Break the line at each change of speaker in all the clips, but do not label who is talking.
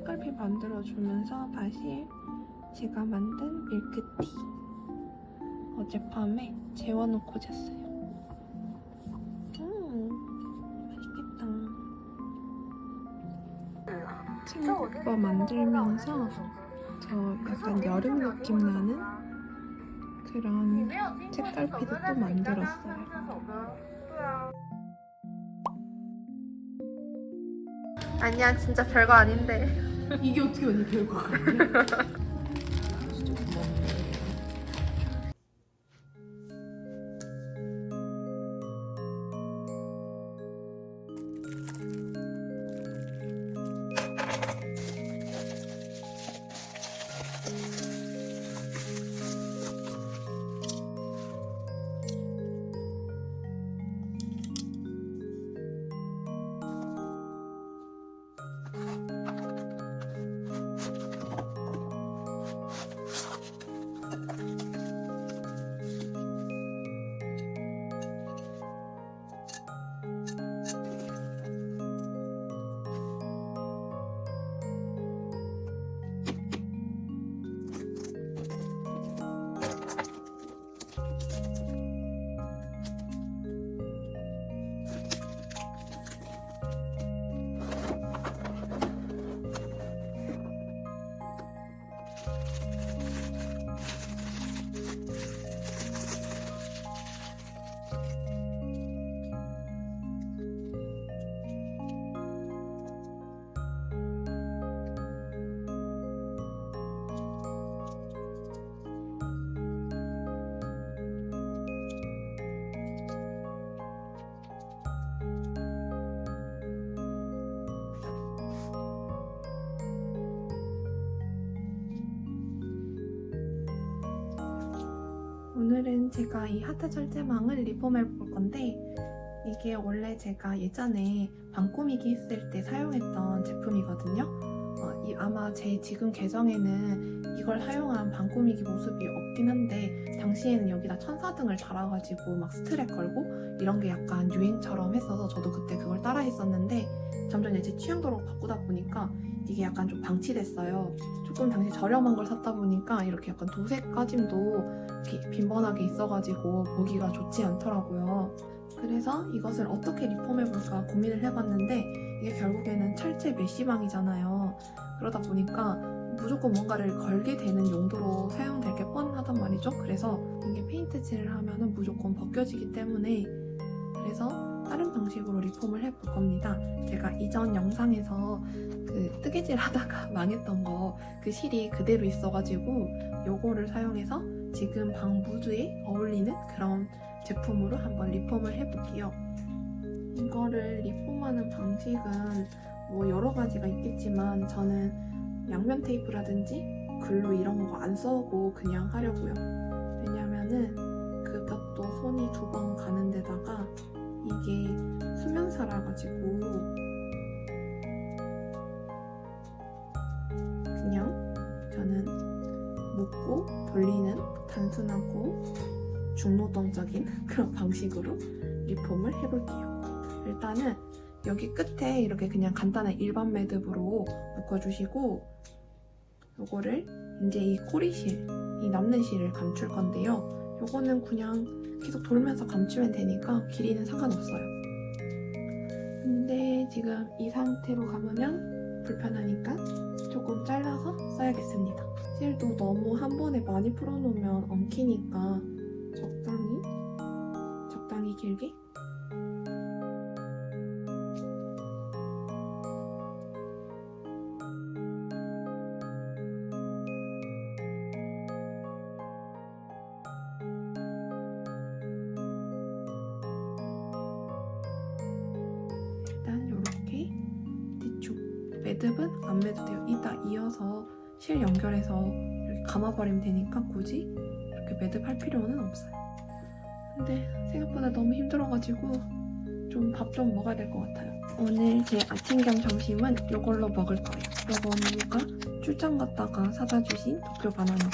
책갈피 만들어주면서 마실 제가 만든 밀크티. 어젯밤에 재워놓고 잤어요. 맛있겠다. 친구밥 만들면서 저 약간 여름 느낌 나는 그런 책갈피도 또 만들었어요. 아니야, 진짜 별거 아닌데.
이게 어떻게 언니 별거 아니야? 진짜 고맙네.
오늘은 제가 이 하트 절제망을 리폼해 볼 건데 이게 원래 제가 예전에 방 꾸미기 했을 때 사용했던 제품이거든요. 아마 제 지금 계정에는 이걸 사용한 방 꾸미기 모습이 없긴 한데 당시에는 여기다 천사등을 달아가지고 막 스트랩 걸고 이런 게 약간 유행처럼 했어서 저도 그때 그걸 따라 했었는데 점점 제 취향대로 바꾸다 보니까 이게 약간 좀 방치됐어요. 조금 당시 저렴한 걸 샀다 보니까 이렇게 약간 도색 까짐도 이렇게 빈번하게 있어가지고 보기가 좋지 않더라고요. 그래서 이것을 어떻게 리폼해볼까 고민을 해봤는데 이게 결국에는 철제 메쉬망이잖아요. 그러다 보니까 무조건 뭔가를 걸게 되는 용도로 사용될 게 뻔하단 말이죠. 그래서 이게 페인트칠을 하면은 무조건 벗겨지기 때문에 그래서 다른 방식으로 리폼을 해볼 겁니다. 제가 이전 영상에서 그 뜨개질 하다가 망했던 거 그 실이 그대로 있어가지고 요거를 사용해서 지금 방 무드에 어울리는 그런 제품으로 한번 리폼을 해볼게요. 이거를 리폼하는 방식은 뭐 여러 가지가 있겠지만 저는 양면 테이프라든지 글루 이런 거 안 써고 그냥 하려고요. 왜냐면은 그것도 손이 2번 가는 데다가 이게 수면사라 가지고 그냥 저는 묶고 돌리는 단순하고 중노동적인 그런 방식으로 리폼을 해볼게요. 일단은 여기 끝에 이렇게 그냥 간단한 일반 매듭으로 묶어주시고 요거를 이제 이 꼬리실, 이 남는 실을 감출 건데요. 요거는 그냥 계속 돌면서 감추면 되니까 길이는 상관없어요. 근데 지금 이 상태로 감으면 불편하니까 조금 잘라서 써야겠습니다. 실도 너무 한 번에 많이 풀어놓으면 엉키니까 적당히 길게 일단 이렇게 뒤쪽 매듭은 안 매도 돼요. 이따 이어서 실 연결해서 이렇게 감아버리면 되니까 굳이 이렇게 매듭할 필요는 없어요. 근데 생각보다 너무 힘들어가지고 좀 밥 좀 먹어야 될 것 같아요. 오늘 제 아침 겸 점심은 이걸로 먹을 거예요. 이거는 출장 갔다가 사다 주신 도쿄 바나나고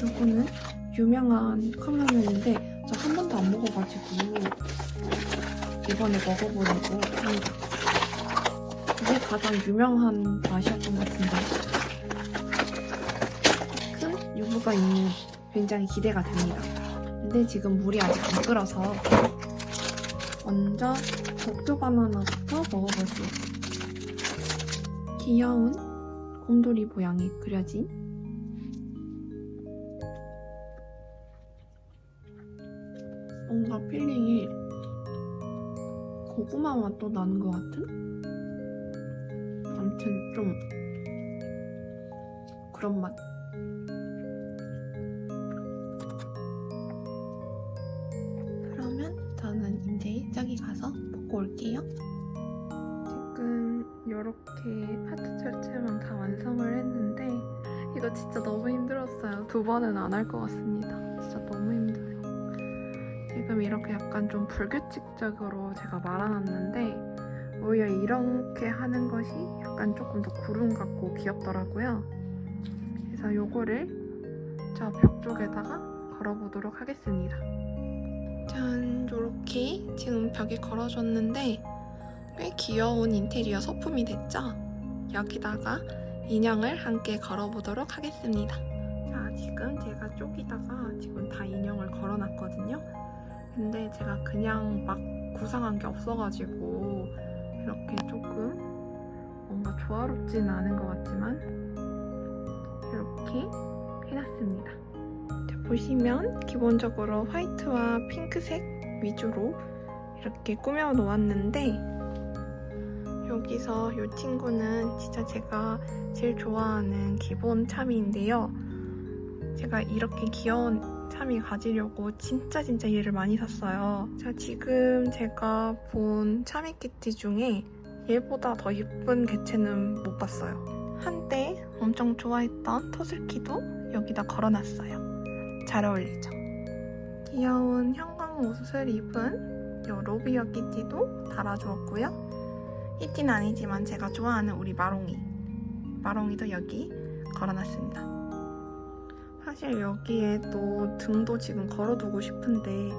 이거는 유명한 컵라면인데 저 한 번도 안 먹어가지고 이번에 먹어보려고 합니다. 이게 가장 유명한 맛이었던 것 같은데 큰 유부가 있는 굉장히 기대가 됩니다. 근데 지금 물이 아직 안 끓어서 먼저 독주 바나나부터 먹어볼게요. 귀여운 곰돌이 모양이 그려진 뭔가 필링이 고구마 맛도 나는 것 같은? 아무튼 좀 그런 맛. 그러면 저는 이제 저기 가서 먹고 올게요. 지금 이렇게 파트 철제만 다 완성을 했는데 이거 진짜 너무 힘들었어요. 2번은 안 할 것 같습니다. 진짜 너무 힘들어요. 지금 이렇게 약간 좀 불규칙적으로 제가 말아놨는데 오히려 이렇게 하는 것이 약간 조금 더 구름 같고 귀엽더라고요. 그래서 요거를 저 벽 쪽에다가 걸어보도록 하겠습니다. 짠, 요렇게 지금 벽에 걸어줬는데 꽤 귀여운 인테리어 소품이 됐죠? 여기다가 인형을 함께 걸어보도록 하겠습니다. 자, 지금 제가 쪽에다가 지금 다 인형을 걸어놨거든요. 근데 제가 그냥 막 구상한 게 없어가지고 이렇게 조금 뭔가 조화롭지는 않은 것 같지만 이렇게 해놨습니다. 자, 보시면 기본적으로 화이트와 핑크색 위주로 이렇게 꾸며 놓았는데 여기서 이 친구는 진짜 제가 제일 좋아하는 기본 참이인데요. 제가 이렇게 귀여운 참이 가지려고 진짜 얘를 많이 샀어요. 자, 지금 제가 본 참이 키티 중에 얘보다 더 예쁜 개체는 못 봤어요. 한때 엄청 좋아했던 터슬키도 여기다 걸어놨어요. 잘 어울리죠? 귀여운 형광 옷을 입은 요 로비어 키티도 달아주었고요. 키티는 아니지만 제가 좋아하는 우리 마롱이도 여기 걸어놨습니다. 사실 여기에 또 등도 지금 걸어두고 싶은데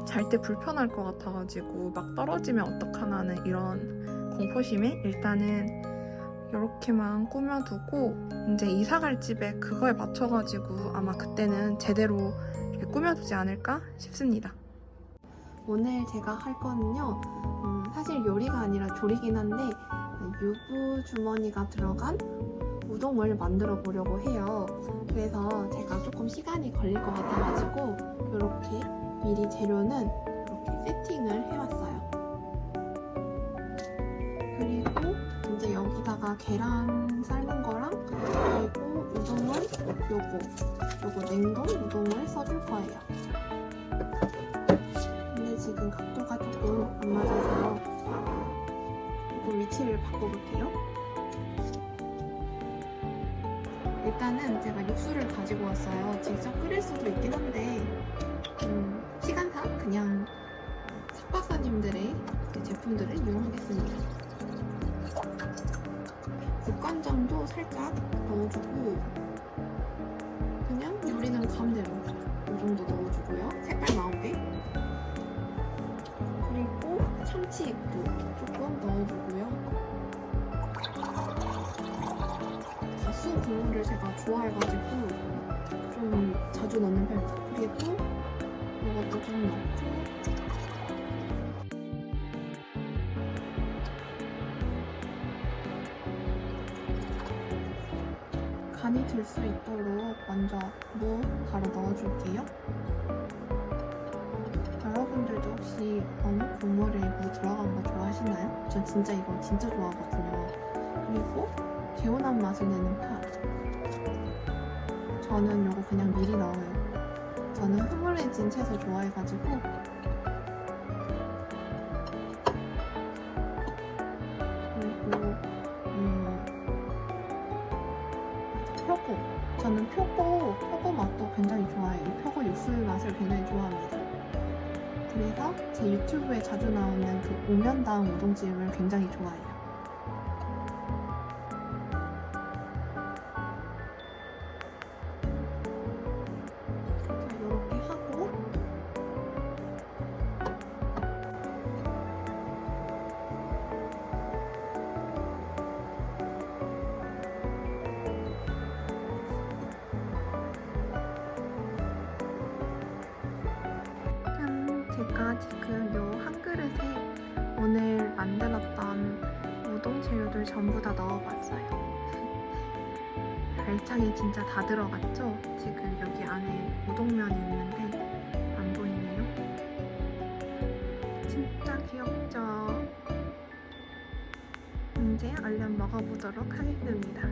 잘 때 불편할 것 같아가지고 막 떨어지면 어떡하나는 이런 공포심에 일단은 이렇게만 꾸며두고 이제 이사갈 집에 그거에 맞춰가지고 아마 그때는 제대로 이렇게 꾸며두지 않을까 싶습니다. 오늘 제가 할 거는요, 사실 요리가 아니라 조리긴 한데 유부 주머니가 들어간 우동을 만들어 보려고 해요. 그래서 제가 조금 시간이 걸릴 것 같아가지고 이렇게 미리 재료는 이렇게 세팅을 해왔어요. 그리고 이제 여기다가 계란 삶은 거랑 그리고 우동은 요거 냉동 우동을 써줄 거예요. 근데 지금 각도가 조금 안 맞아서 조금 위치를 바꿔볼게요. 일단은 제가 육수를 가지고 왔어요. 직접 끓일 수도 있긴 한데 시간상 그냥 석박사님들의 제품들을 이용하겠습니다. 국간장도 살짝 넣어주고 그냥 요리는 가운데로 이 정도 넣어주고요. 색깔 나오게. 그리고 참치액도 조금 넣어주고요. 가수 국물을 제가 좋아해가지고 좀 자주 넣는 편이에요. 그리고 이것도 좀 넣고 간이 들 수 있도록 먼저 무 바로 넣어줄게요. 여러분들도 혹시 어묵 국물에 무 들어간 거 좋아하시나요? 전 진짜 이거 진짜 좋아하거든요. 그리고 개운한 맛을 내는 파. 저는 이거 그냥 미리 넣어요. 저는 흐물해진 채소 좋아해가지고. 그리고 표고. 저는 표고 맛도 굉장히 좋아해요. 이 표고 육수 맛을 굉장히 좋아합니다. 그래서 제 유튜브에 자주 나오는 그 오면당 우동집을 굉장히 좋아해요. 제가 지금 요 한 그릇에 오늘 만들었던 우동 재료들 전부 다 넣어봤어요. 알차게 진짜 다 들어갔죠? 지금 여기 안에 우동면이 있는데 안 보이네요. 진짜 귀엽죠? 이제 얼른 먹어보도록 하겠습니다.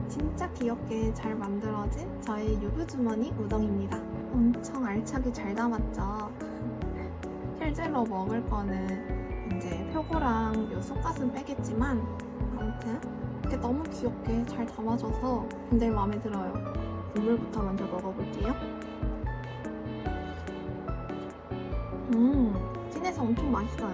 진짜 귀엽게 잘 만들어진 저의 유부주머니 우동입니다. 엄청 알차게 잘 담았죠? 실제로 먹을 거는 이제 표고랑 요 속가슴 빼겠지만 아무튼 이렇게 너무 귀엽게 잘 담아져서 굉장히 마음에 들어요. 국물부터 먼저 먹어볼게요. 진해서 엄청 맛있어요.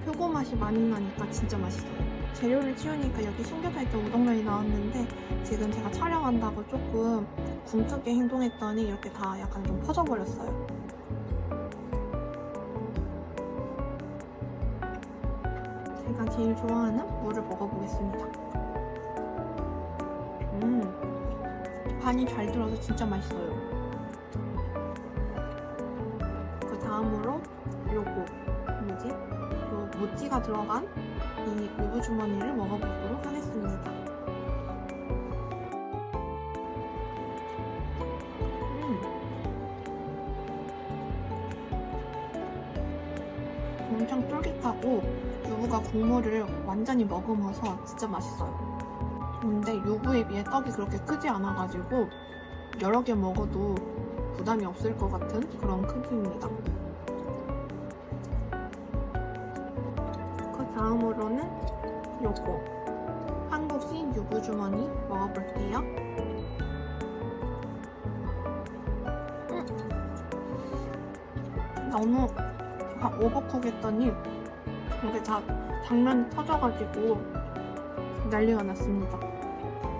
표고 맛이 많이 나니까 진짜 맛있어요. 재료를 치우니까 여기 숨겨져 있던 우동면이 나왔는데 지금 제가 촬영한다고 조금 굼뜨게 행동했더니 이렇게 다 약간 좀 퍼져버렸어요. 제가 제일 좋아하는 물을 먹어보겠습니다. 간이 잘 들어서 진짜 맛있어요. 그 다음으로 요거 뭐지? 요 모찌가 들어간 이 유부주머니를 먹어보도록 하겠습니다. 엄청 쫄깃하고 유부가 국물을 완전히 머금어서 진짜 맛있어요. 근데 유부에 비해 떡이 그렇게 크지 않아가지고 여러 개 먹어도 부담이 없을 것 같은 그런 크기입니다. 그 다음으로는 요거 한국식 유부주머니 먹어볼게요. 너무 오버쿡 했더니 이게 다 당면이 터져가지고 난리가 났습니다.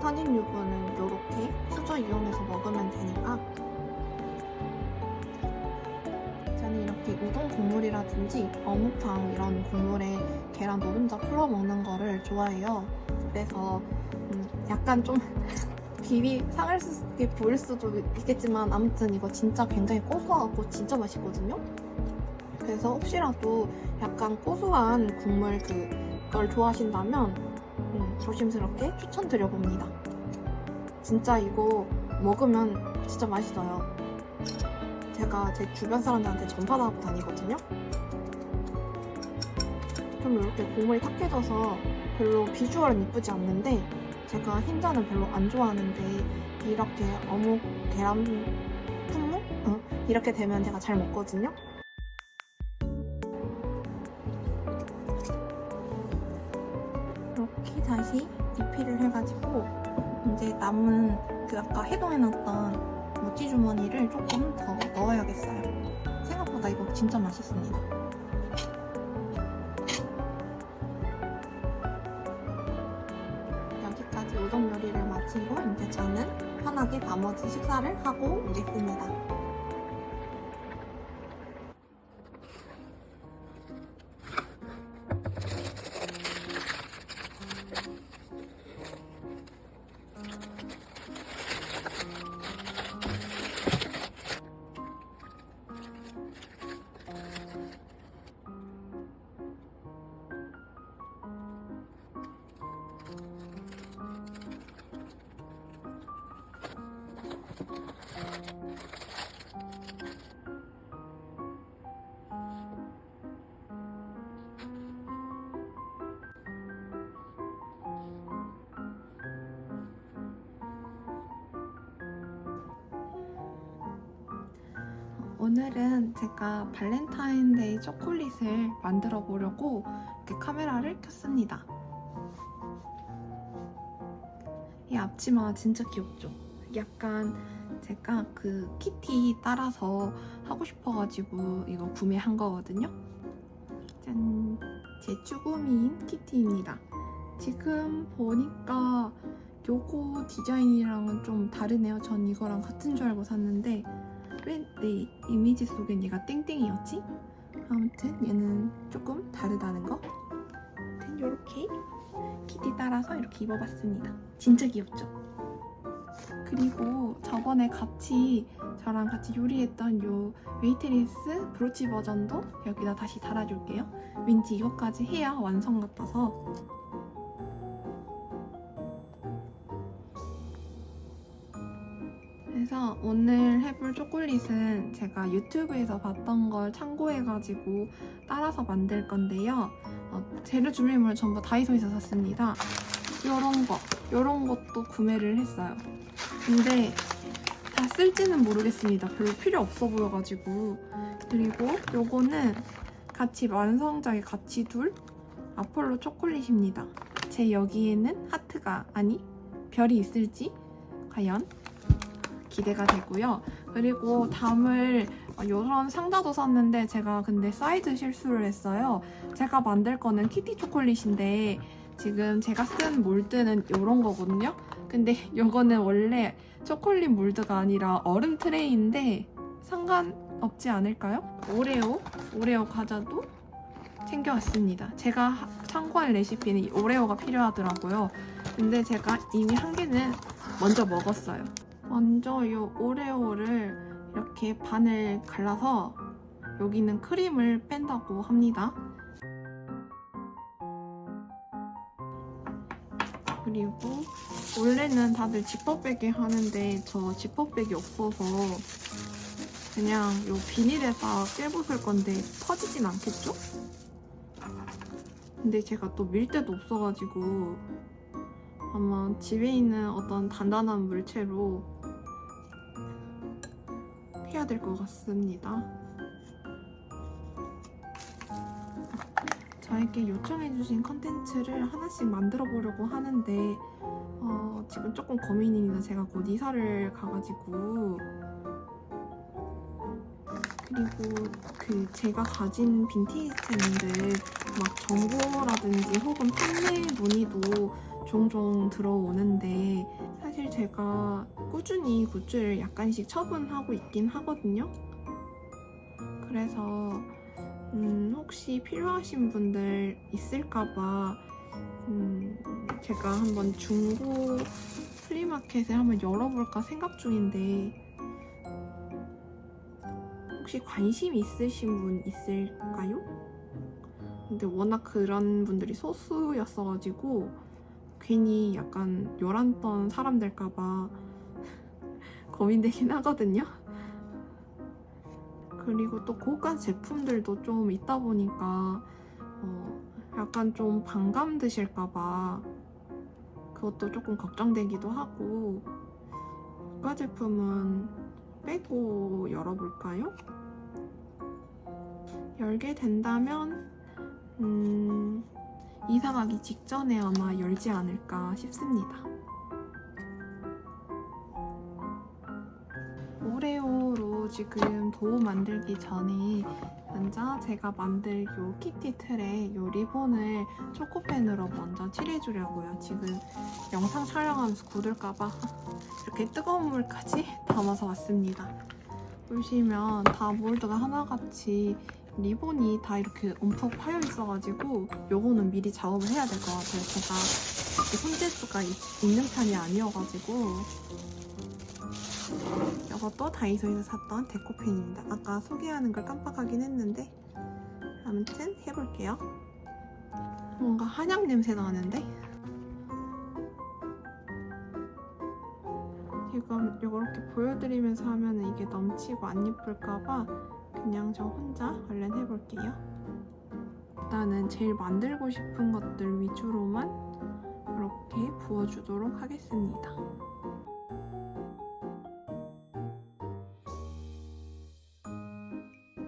터진 유부는 이렇게 수저 이용해서 먹으면 되니까 저는 이렇게 우동 국물이라든지 어묵탕 이런 국물에 계란 노른자 풀어 먹는 거를 좋아해요. 그래서 약간 좀 비비 상할 수 있게 보일 수도 있겠지만 아무튼 이거 진짜 굉장히 고소하고 진짜 맛있거든요. 그래서 혹시라도 약간 고소한 국물 그걸 좋아하신다면 조심스럽게 추천드려봅니다. 진짜 이거 먹으면 진짜 맛있어요. 제가 제 주변 사람들한테 전파하고 다니거든요. 좀 이렇게 국물이 탁해져서 별로 비주얼은 이쁘지 않는데 제가 흰자는 별로 안 좋아하는데 이렇게 어묵, 계란, 푼무? 이렇게 되면 제가 잘 먹거든요. 이렇게 다시 리필을 해가지고 이제 남은 그 아까 해동해놨던 모찌 주머니를 조금 더 넣어야겠어요. 생각보다 이거 진짜 맛있습니다. 여기까지 우동 요리를 마치고 이제 저는 편하게 나머지 식사를 하고 오겠습니다. 오늘은 제가 발렌타인데이 초콜릿을 만들어 보려고 이렇게 카메라를 켰습니다. 이 앞치마 진짜 귀엽죠? 약간 제가 그 키티 따라서 하고 싶어가지고 이거 구매한 거거든요. 짠! 제 쭈구미인 키티입니다. 지금 보니까 요거 디자인이랑은 좀 다르네요. 전 이거랑 같은 줄 알고 샀는데 왜 내 이미지 속엔 얘가 땡땡이었지? 아무튼 얘는 조금 다르다는 거. 아무튼 이렇게 키티 따라서 이렇게 입어봤습니다. 진짜 귀엽죠? 그리고 저번에 같이 저랑 같이 요리했던 요 웨이트리스 브로치 버전도 여기다 다시 달아줄게요. 왠지 이것까지 해야 완성 같아서. 그래서 오늘 해볼 초콜릿은 제가 유튜브에서 봤던 걸 참고해가지고 따라서 만들 건데요. 재료 준비물 전부 다이소에서 샀습니다. 요런 것도 구매를 했어요. 근데 다 쓸지는 모르겠습니다. 별로 필요 없어 보여가지고. 그리고 요거는 같이 완성작에 같이 둘 아폴로 초콜릿입니다. 제 여기에는 하트가 아니 별이 있을지 과연 기대가 되고요. 그리고 담을 이런 상자도 샀는데 제가 근데 사이즈 실수를 했어요. 제가 만들 거는 키티 초콜릿인데 지금 제가 쓴 몰드는 이런 거거든요. 근데 이거는 원래 초콜릿 몰드가 아니라 얼음 트레이인데 상관없지 않을까요? 오레오 과자도 챙겨왔습니다. 제가 참고한 레시피는 오레오가 필요하더라고요. 근데 제가 이미 한 개는 먼저 먹었어요. 먼저 이 오레오를 이렇게 반을 갈라서 여기는 크림을 뺀다고 합니다. 그리고 원래는 다들 지퍼백에 하는데 저 지퍼백이 없어서 그냥 이 비닐에다 깨부술 건데 터지진 않겠죠? 근데 제가 또 밀대도 없어가지고 아마 집에 있는 어떤 단단한 물체로 해야 될 것 같습니다. 저에게 요청해주신 컨텐츠를 하나씩 만들어 보려고 하는데 지금 조금 고민입니다. 제가 곧 이사를 가가지고 그리고 제가 가진 빈티지 템들 막 정보라든지 혹은 판매 문의도 종종 들어오는데 사실 제가 꾸준히 굿즈를 약간씩 처분하고 있긴 하거든요. 그래서 혹시 필요하신 분들 있을까봐 제가 한번 중고 플리마켓을 한번 열어볼까 생각 중인데 혹시 관심 있으신 분 있을까요? 근데 워낙 그런 분들이 소수였어가지고 괜히 약간 열한 떤 사람 될까봐 고민되긴 하거든요. 그리고 또 고가 제품들도 좀 있다 보니까 약간 좀 반감 드실까봐 그것도 조금 걱정되기도 하고 고가 제품은 빼고 열어볼까요? 열게 된다면 이사 가기 직전에 아마 열지 않을까 싶습니다. 오레오로 지금 도우 만들기 전에 먼저 제가 만들 요 키티 틀에 요 리본을 초코펜으로 먼저 칠해주려고요. 지금 영상 촬영하면서 굳을까봐 이렇게 뜨거운 물까지 담아서 왔습니다. 보시면 다 몰드가 하나같이 리본이 다 이렇게 움푹 파여 있어가지고 요거는 미리 작업을 해야 될 것 같아요. 제가 손재주가 있는 편이 아니어가지고. 이것도 다이소에서 샀던 데코펜입니다. 아까 소개하는 걸 깜빡하긴 했는데 아무튼 해볼게요. 뭔가 한약 냄새 나는데? 지금 이렇게 보여드리면서 하면 이게 넘치고 안 예쁠까봐 그냥 저 혼자 얼른 해볼게요. 일단은 제일 만들고 싶은 것들 위주로만 이렇게 부어주도록 하겠습니다.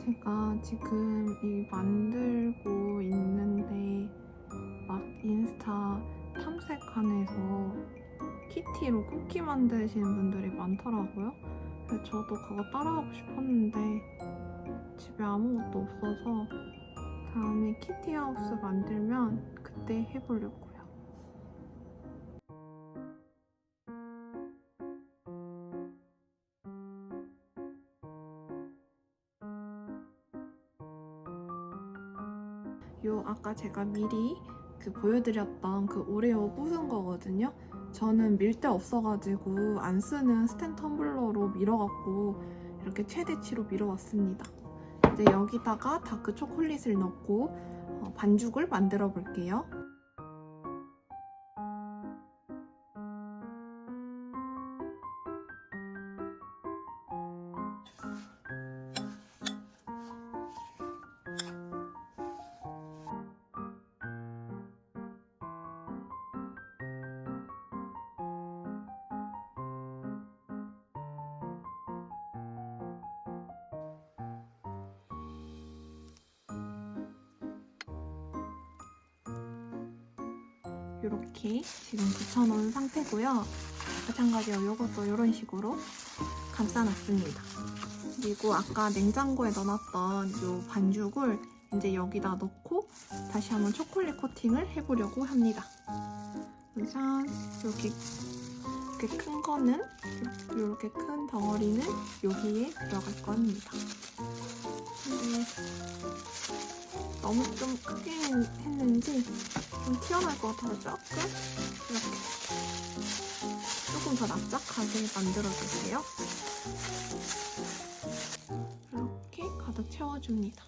제가 지금 이 만들고 있는데 막 인스타 탐색칸에서 키티로 쿠키 만드시는 분들이 많더라고요. 그래서 저도 그거 따라하고 싶었는데 집에 아무것도 없어서 다음에 키티 하우스 만들면 그때 해보려고요. 요 아까 제가 미리 보여드렸던 그 오레오 부순 거거든요. 저는 밀대 없어가지고 안 쓰는 스텐 텀블러로 밀어갖고 이렇게 최대치로 밀어왔습니다. 이제 여기다가 다크 초콜릿을 넣고 반죽을 만들어 볼게요. 이렇게 지금 붙여놓은 상태고요. 마찬가지로 이것도 이런 식으로 감싸놨습니다. 그리고 아까 냉장고에 넣어놨던 이 반죽을 이제 여기다 넣고 다시 한번 초콜릿 코팅을 해보려고 합니다. 우선 이렇게 큰 거는 이렇게 큰 덩어리는 여기에 들어갈 겁니다. 근데 너무 좀 크게 했는지 좀 튀어나올 것 같아서 조금 더 납작하게 만들어주세요. 이렇게 가득 채워줍니다.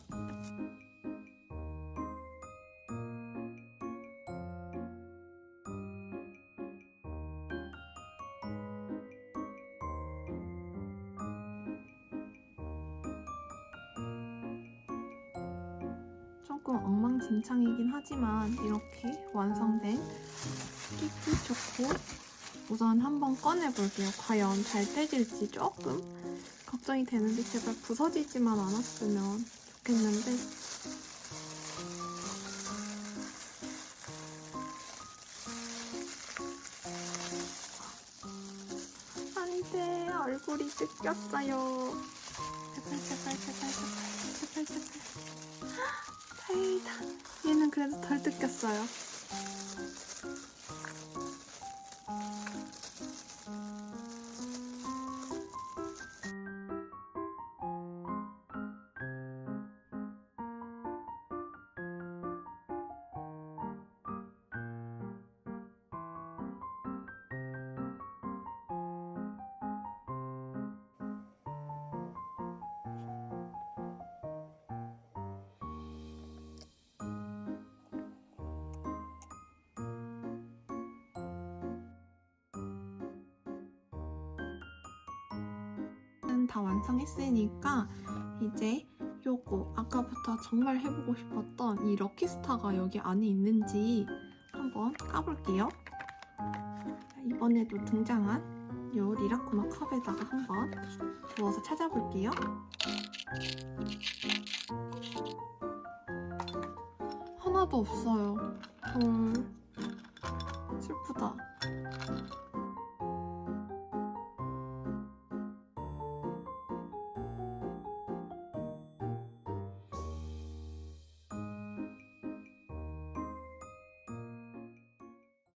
조금 엉망진창이긴 하지만 이렇게 완성된 스티키 초코 우선 한번 꺼내볼게요. 과연 잘 떼질지 조금 걱정이 되는데 제발 부서지지만 않았으면 좋겠는데 안돼 얼굴이 뜯겼어요. 제발 다행이다. 얘는 그래도 덜 뜯겼어요. 다 완성했으니까 이제 요거 아까부터 정말 해보고 싶었던 이 럭키스타가 여기 안에 있는지 한번 까볼게요. 이번에도 등장한 요 리라쿠마 컵에다가 한번 부어서 찾아볼게요. 하나도 없어요. 헐, 슬프다.